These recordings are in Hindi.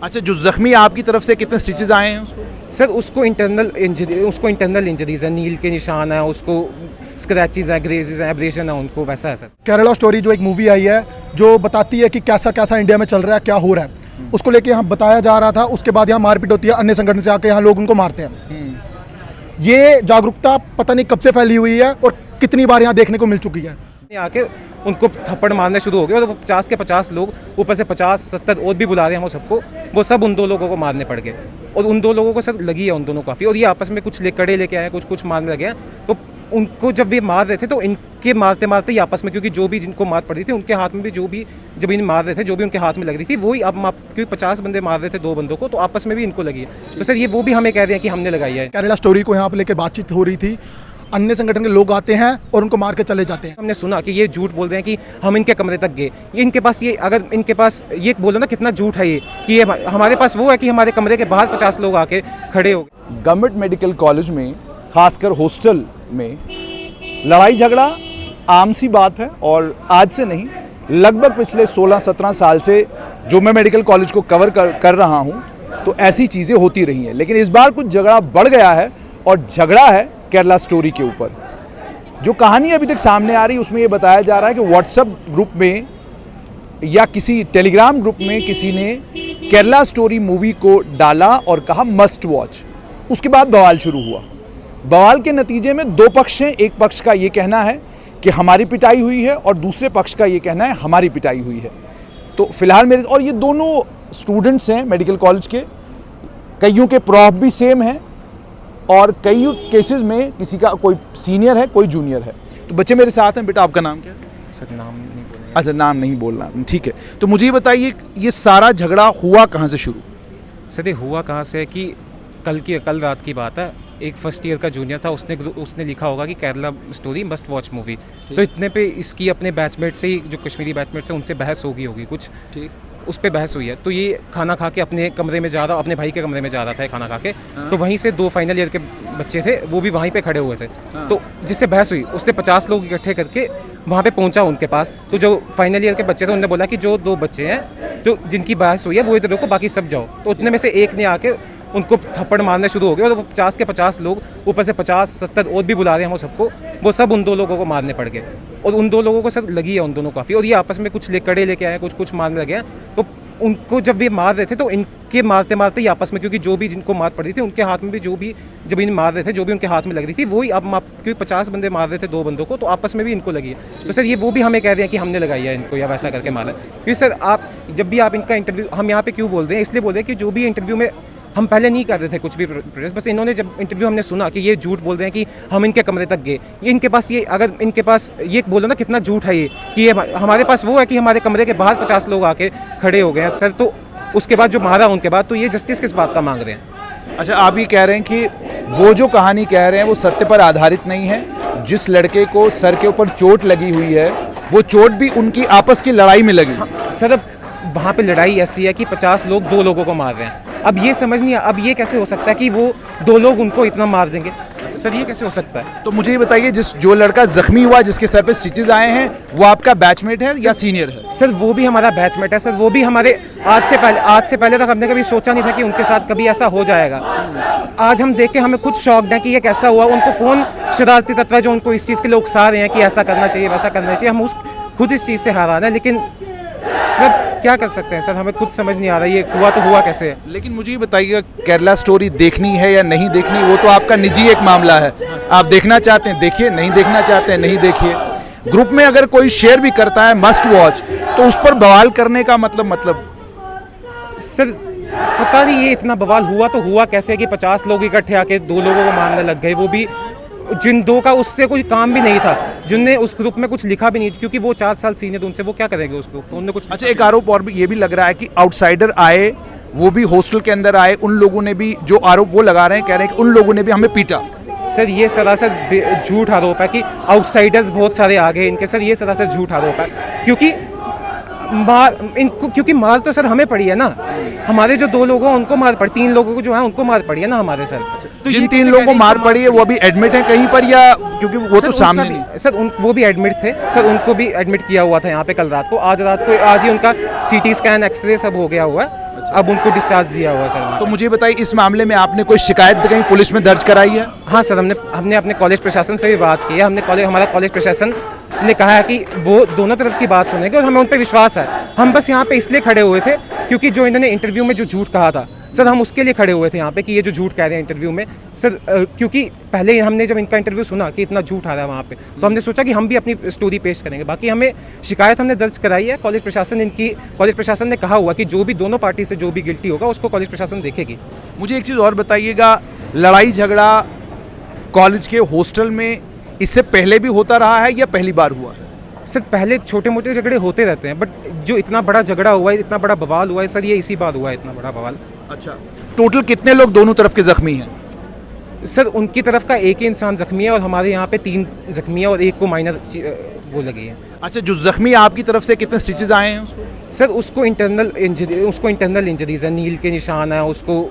अच्छा, जो जख्मी आपकी तरफ से कितने स्टिचेस आए हैं उसको? सर उसको इंटरनल इंजरीज है, नील के निशान है, उसको स्क्रैचेस है, ग्रेजेस है, एब्रेशन है उनको, वैसा है सर। केरला स्टोरी जो एक मूवी आई है जो बताती है कि कैसा कैसा इंडिया में चल रहा है, क्या हो रहा है, उसको लेके यहाँ बताया जा रहा था। उसके बाद यहाँ मारपीट होती है, अन्य संगठन से आके यहाँ लोग उनको मारते हैं। ये जागरूकता पता नहीं कब से फैली हुई है और कितनी बार यहाँ देखने को मिल चुकी है। आके उनको थप्पड़ मारने शुरू हो गए और वो 50 के 50 लोग, ऊपर से 50-70 और भी बुला रहे हैं वो सबको, वो सब उन दो लोगों को मारने पड़ गए। और उन दो लोगों को सर लगी है उन दोनों काफ़ी, और ये आपस में कुछ कड़े लेके आए, कुछ मारने लगे हैं। तो उनको जब ये मार रहे थे तो इनके मारते मारते ही आपस में, क्योंकि जो भी जिनको मार पड़ी थी उनके हाथ में भी, जो भी जब इन मार रहे थे, जो भी उनके हाथ में लग रही थी वही अब क्योंकि 50 बंदे मार रहे थे 2 बंदों को, तो आपस में भी इनको लगी है। तो सर ये वो भी हमें कह रहे हैं कि हमने लगाई है। केरला स्टोरी को यहाँ पे लेके बातचीत हो रही थी, अन्य संगठन के लोग आते हैं और उनको मार के चले जाते हैं। हमने सुना कि ये झूठ बोल रहे हैं कि हम इनके कमरे तक गए, ये इनके पास, ये अगर इनके पास ये बोलो ना कितना झूठ है ये, कि ये हमारे पास वो है कि हमारे कमरे के बाहर 50 लोग आके खड़े हो गए। गवर्नमेंट मेडिकल कॉलेज में, खासकर हॉस्टल में लड़ाई झगड़ा आम सी बात है, और आज से नहीं, लगभग पिछले 16-17 साल से जो मैं मेडिकल कॉलेज को कवर कर रहा हूँ, तो ऐसी चीज़ें होती रही हैं। लेकिन इस बार कुछ झगड़ा बढ़ गया है, और झगड़ा है केरला स्टोरी के ऊपर। जो कहानी अभी तक सामने आ रही है उसमें ये बताया जा रहा है कि व्हाट्सएप ग्रुप में या किसी टेलीग्राम ग्रुप में किसी ने केरला स्टोरी मूवी को डाला और कहा मस्ट वॉच। उसके बाद बवाल शुरू हुआ। बवाल के नतीजे में 2 पक्ष हैं। एक पक्ष का ये कहना है कि हमारी पिटाई हुई है, और दूसरे पक्ष का ये कहना है हमारी पिटाई हुई है। तो फिलहाल मेरे, और ये दोनों स्टूडेंट्स हैं मेडिकल कॉलेज के, कईयों के प्रॉफ भी सेम हैं, और कई केसेस में किसी का कोई सीनियर है, कोई जूनियर है। तो बच्चे मेरे साथ हैं। बेटा आपका नाम क्या है? सर नाम नहीं बोलना। अच्छा, नाम नहीं बोलना, ठीक है। तो मुझे ये बताइए, ये सारा झगड़ा हुआ कहाँ से शुरू? सर ये हुआ कहाँ से है कि कल रात की बात है। एक फर्स्ट ईयर का जूनियर था, उसने लिखा होगा कि Kerala story must watch movie. तो इतने पे इसकी अपने बैचमेट से ही, जो कश्मीरी बैचमेट से, उनसे बहस होगी कुछ, ठीक, उस पर बहस हुई है। तो ये खाना खा के अपने कमरे में जा रहा, अपने भाई के कमरे में जा रहा था खाना खा के। तो वहीं से 2 फाइनल ईयर के बच्चे थे, वो भी वहीं पे खड़े हुए थे। तो जिससे बहस हुई, उसने 50 लोग इकट्ठे करके वहाँ पे पहुँचा उनके पास। तो जो फाइनल ईयर के बच्चे थे उन्होंने बोला कि जो 2 बच्चे हैं जो जिनकी बहस हुई है वो इधर को, बाकी सब जाओ। तो उतने में से एक ने आके उनको थप्पड़ मारने शुरू हो गए, और वो 50 के 50 लोग, ऊपर से 50-70 और भी बुला रहे हैं वो सबको, वो सब उन 2 लोगों को मारने पड़ गए। और उन 2 लोगों को सर लगी है उन दोनों काफ़ी, और ये आपस में कुछ कड़े लेके आए, कुछ मारने लगे हैं। तो उनको जब ये मार रहे थे तो इनके मारते मारते ही आपस में, क्योंकि जो भी जिनको मार पड़ी थी उनके हाथ में भी, जो भी जब इन मार रहे थे, जो भी उनके हाथ में लग रही थी वही अब क्योंकि 50 बंदे मार रहे थे 2 बंदों को, तो आपस में भी इनको लगी है। तो सर ये वो भी हमें कह रहे हैं कि हमने लगाई है इनको, या वैसा करके मारा। क्योंकि सर आप जब भी आप इनका इंटरव्यू, हम यहाँ पे क्यों बोल रहे हैं, इसलिए बोल रहे हैं कि जो भी इंटरव्यू में हम पहले नहीं कर रहे थे कुछ भी प्रेस, बस इन्होंने जब इंटरव्यू हमने सुना कि ये झूठ बोल रहे हैं कि हम इनके कमरे तक गए, ये इनके पास, ये अगर इनके पास ये बोलो ना कितना झूठ है ये, कि ये हमारे पास वो है कि हमारे कमरे के बाहर 50 लोग आके खड़े हो गए हैं सर। तो उसके बाद जो मारा उनके बाद, तो ये जस्टिस किस बात का मांग रहे हैं? अच्छा, आप ये कह रहे हैं कि वो जो कहानी कह रहे हैं वो सत्य पर आधारित नहीं है। जिस लड़के को सर के ऊपर चोट लगी हुई है, वो चोट भी उनकी आपस की लड़ाई में लगी। हाँ, सर अब वहाँ पे लड़ाई ऐसी है कि 50 लोग 2 लोगों को मार रहे हैं। अब ये समझ नहीं, अब ये कैसे हो सकता है कि वो 2 लोग उनको इतना मार देंगे? सर ये कैसे हो सकता है? तो मुझे ये बताइए, जो लड़का जख्मी हुआ, जिसके सर पे स्टिचेस आए हैं, वो आपका बैचमेट है या सीनियर है? सर वो भी हमारा बैचमेट है सर, वो भी हमारे आज से पहले तक हमने कभी सोचा नहीं था कि उनके साथ कभी ऐसा हो जाएगा। आज हम देख के हमें खुद शॉक्ड है कि ये कैसा हुआ। उनको कौन शरारती तत्व है जो उनको इस चीज़ के लिए उकसा रहे हैं कि ऐसा करना चाहिए, वैसा करना चाहिए। हम खुद इस चीज़ से हैरान है, लेकिन सर क्या कर सकते हैं सर, हमें खुद समझ नहीं आ रहा ये हुआ तो हुआ कैसे है। लेकिन मुझे ये बताइएगा, केरला स्टोरी देखनी है या नहीं देखनी, वो तो आपका निजी एक मामला है। आप देखना चाहते हैं देखिए, नहीं देखना चाहते हैं नहीं देखिए। ग्रुप में अगर कोई शेयर भी करता है मस्ट वॉच, तो उस पर बवाल करने का मतलब सर पता नहीं ये इतना बवाल हुआ तो हुआ कैसे कि 50 लोग इकट्ठे आके 2 लोगों को मारने लग गए, वो भी जिन 2 का उससे कोई काम भी नहीं था, जिनने उस ग्रुप में कुछ लिखा भी नहीं, क्योंकि वो 4 साल सीनियर उनसे, वो क्या करेंगे उस ग्रुप, तो उन्होंने कुछ। अच्छा, एक आरोप और भी ये भी लग रहा है कि आउटसाइडर आए, वो भी हॉस्टल के अंदर आए, उन लोगों ने भी, जो आरोप वो लगा रहे हैं, कह रहे हैं कि उन लोगों ने भी हमें पीटा। सर ये सरासर झूठ आरोप है कि आउटसाइडर्स बहुत सारे आ गए इनके। सर ये सरासर झूठ आरोप है, क्योंकि मार तो सर हमें पड़ी है ना। हमारे जो 2 लोगों उनको मार पड़ी, 3 लोगों को जो है उनको मार पड़ी है ना हमारे सर। तो जिन 3 लोगों को मार पड़ी है वो अभी एडमिट है कहीं पर, या क्योंकि वो तो सामने नहीं? सर वो भी एडमिट थे सर, उनको भी एडमिट किया हुआ था यहाँ पे कल रात को। आज ही उनका CT स्कैन, एक्सरे सब हो गया हुआ है। अब उनको डिस्चार्ज दिया हुआ है सर वहाँ तो पे। मुझे बताइए, इस मामले में आपने कोई शिकायत कहीं पुलिस में दर्ज कराई है? हाँ सर, हमने अपने कॉलेज प्रशासन से भी बात की है। हमारा कॉलेज प्रशासन ने कहा है कि वो दोनों तरफ की बात सुनेंगे और हमें उन पर विश्वास है। हम बस यहाँ पे इसलिए खड़े हुए थे क्योंकि जो इन्होंने इंटरव्यू में जो झूठ कहा था सर, हम उसके लिए खड़े हुए थे यहाँ पे कि ये जो झूठ कह रहे हैं इंटरव्यू में सर, क्योंकि पहले हमने जब इनका इंटरव्यू सुना कि इतना झूठ आ रहा है वहाँ पे, तो हमने सोचा कि हम भी अपनी स्टोरी पेश करेंगे। बाकी हमें शिकायत हमने दर्ज कराई है। कॉलेज प्रशासन ने कहा हुआ कि जो भी दोनों पार्टी से जो भी गिल्टी होगा उसको कॉलेज प्रशासन देखेगी। मुझे एक चीज़ और बताइएगा, लड़ाई झगड़ा कॉलेज के हॉस्टल में इससे पहले भी होता रहा है या पहली बार हुआ है? सर पहले छोटे मोटे झगड़े होते रहते हैं, बट जो इतना बड़ा झगड़ा हुआ है, इतना बड़ा बवाल हुआ है सर, ये इसी बार हुआ है इतना बड़ा बवाल। अच्छा, टोटल कितने लोग दोनों तरफ के जख्मी हैं? सर उनकी तरफ का एक ही इंसान जख्मी है और हमारे यहाँ पे 3 जख्मी है और एक को माइनर वो लगी है। अच्छा, जो जख्मी आपकी तरफ से कितने स्टिचेस आए हैं उसको? सर उसको इंटरनल इंजरीज है, नील के निशान है, उसको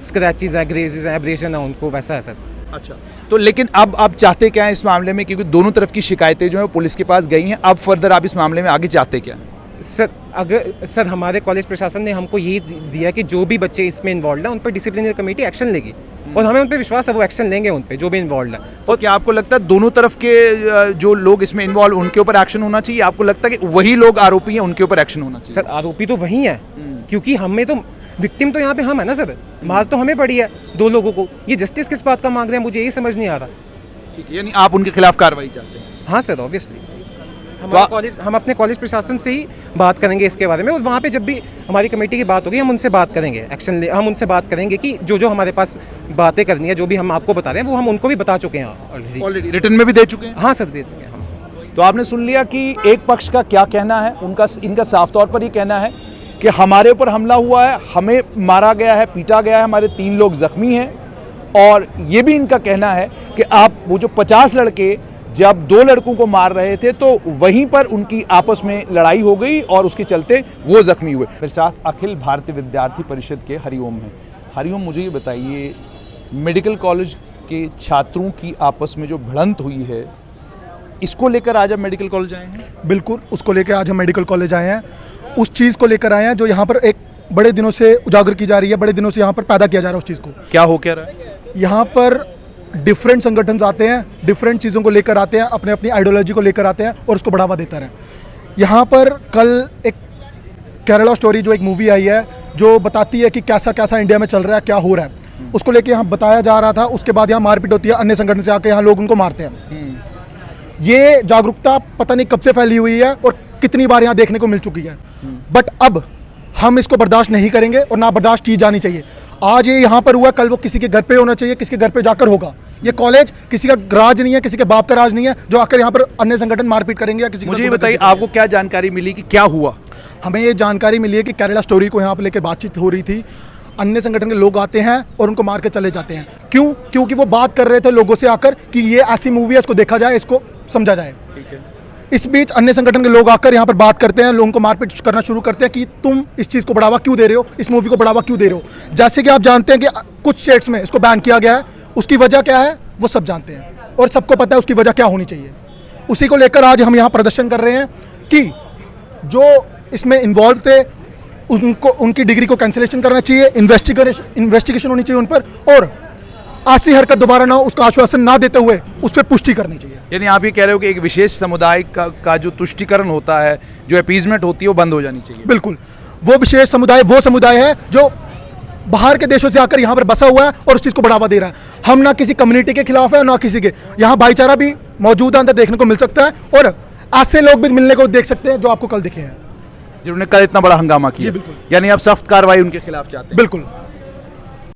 स्क्रैचेज है, ग्रेजेस है, एब्रेशन है, उनको वैसा है सर। अच्छा, तो लेकिन अब आप चाहते क्या हैं इस मामले में, क्योंकि दोनों तरफ की शिकायतें जो है पुलिस के पास गई हैं, अब फर्दर आप इस मामले में आगे चाहते क्या हैं? सर हमारे कॉलेज प्रशासन ने हमको ये दिया कि जो भी बच्चे इसमें इन्वॉल्व हैं उन पर डिसिप्लिनरी कमेटी एक्शन लेगी और हमें उन पर विश्वास है वो एक्शन लेंगे उन पर जो भी इन्वॉल्व है। और क्या आपको लगता है दोनों तरफ के जो लोग इसमें इन्वॉल्व उनके ऊपर एक्शन होना चाहिए? आपको लगता है कि वही लोग आरोपी हैं, उनके ऊपर एक्शन होना चाहिए? सर आरोपी तो वही है क्योंकि हमें तो विक्टिम तो यहाँ पे हम है ना सर, मार तो हमें पड़ी है 2 लोगों को। ये जस्टिस किस बात का मांग रहे हैं, मुझे यही समझ नहीं आ रहा। ठीक है, यानी आप उनके खिलाफ कार्रवाई चाहते हैं? हाँ सर, ऑब्वियसली हम अपने कॉलेज प्रशासन से ही बात करेंगे इसके बारे में और वहाँ पे जब भी हमारी कमेटी की बात होगी हम उनसे बात करेंगे, हम उनसे बात करेंगे कि जो हमारे पास बातें करनी है, जो भी हम आपको बता रहे हैं वो हम उनको भी बता चुके हैं ऑलरेडी रिटर्न में भी दे चुके हैं? हाँ सर, दे देंगे हम। तो आपने सुन लिया कि एक पक्ष का क्या कहना है। इनका साफ तौर पर ये कहना है कि हमारे ऊपर हमला हुआ है, हमें मारा गया है, पीटा गया है, हमारे 3 लोग जख्मी हैं। और ये भी इनका कहना है कि आप वो जो 50 लड़के जब 2 लड़कों को मार रहे थे तो वहीं पर उनकी आपस में लड़ाई हो गई और उसके चलते वो जख्मी हुए। मेरे साथ अखिल भारतीय विद्यार्थी परिषद के हरिओम हैं। हरिओम, मुझे ये बताइए, मेडिकल कॉलेज के छात्रों की आपस में जो भिड़ंत हुई है, इसको लेकर आज आप मेडिकल कॉलेज आए हैं? बिल्कुल, उसको लेकर आज हम मेडिकल कॉलेज आए हैं। उस चीज़ को लेकर आए हैं जो यहाँ पर एक बड़े दिनों से उजागर की जा रही है, बड़े दिनों से यहाँ पर पैदा किया जा रहा है। उस चीज़ को क्या हो क्या रहा है? यहाँ पर डिफरेंट संगठन आते हैं, डिफरेंट चीज़ों को लेकर आते हैं, अपने अपनी आइडियोलॉजी को लेकर आते हैं और उसको बढ़ावा देते हैं। यहाँ पर कल एक केरला स्टोरी जो एक मूवी आई है जो बताती है कि कैसा कैसा इंडिया में चल रहा है, क्या हो रहा है, उसको लेकर यहाँ बताया जा रहा था। उसके बाद यहाँ मारपीट होती है, अन्य संगठन से आके यहाँ लोग उनको मारते हैं। ये जागरूकता पता नहीं कब से फैली हुई है और कितनी बार यहाँ देखने को मिल चुकी है, बट अब हम इसको बर्दाश्त नहीं करेंगे और ना बर्दाश्त की जानी चाहिए। आज ये यहाँ पर हुआ, कल वो किसी के घर पे होना चाहिए, किसी के घर पे जाकर होगा। ये कॉलेज किसी का राज नहीं है, किसी के बाप का राज नहीं है जो आकर यहाँ पर अन्य संगठन मारपीट करेंगे या किसी। मुझे ये बताइए, आपको क्या जानकारी मिली कि क्या हुआ? हमें ये जानकारी मिली है कि केरला स्टोरी को यहाँ पर लेकर बातचीत हो रही थी। अन्य संगठन के लोग आते हैं और उनको मार के चले जाते हैं। क्यों? क्योंकि वो बात कर रहे थे लोगों से आकर कि ये ऐसी मूवी है, इसको देखा जाए, इसको समझा जाए। इस बीच अन्य संगठन के लोग आकर यहाँ पर बात करते हैं, लोगों को मारपीट करना शुरू करते हैं कि तुम इस चीज़ को बढ़ावा क्यों दे रहे हो, इस मूवी को बढ़ावा क्यों दे रहे हो। जैसे कि आप जानते हैं कि कुछ स्टेट्स में इसको बैन किया गया है, उसकी वजह क्या है वो सब जानते हैं और सबको पता है उसकी वजह क्या होनी चाहिए। उसी को लेकर आज हम यहाँ प्रदर्शन कर रहे हैं कि जो इसमें इन्वॉल्व थे उनको, उनकी डिग्री को कैंसिलेशन करना चाहिए, इन्वेस्टिगेशन होनी चाहिए उन पर, और ऐसी हरकत दोबारा ना हो उसका आश्वासन ना देते हुए उस पर पुष्टि करनी चाहिए। यानी आप ये कह रहे हो कि एक विशेष समुदाय का जो तुष्टिकरण होता है, जो अपीजमेंट होती है, वो बंद हो जानी चाहिए? बिल्कुल, वो विशेष समुदाय वो समुदाय है जो बाहर के देशों से आकर यहाँ पर बसा हुआ है और उस चीज़ को बढ़ावा दे रहा है। हम ना किसी कम्युनिटी के खिलाफ है ना किसी के, यहाँ भाईचारा भी मौजूद है, अंदर देखने को मिल सकता है और ऐसे लोग भी मिलने को देख सकते हैं जो आपको कल दिखे हैं, जिन्होंने कल इतना बड़ा हंगामा किया। यानी आप सख्त कार्रवाई उनके खिलाफ चाहते हैं? बिल्कुल।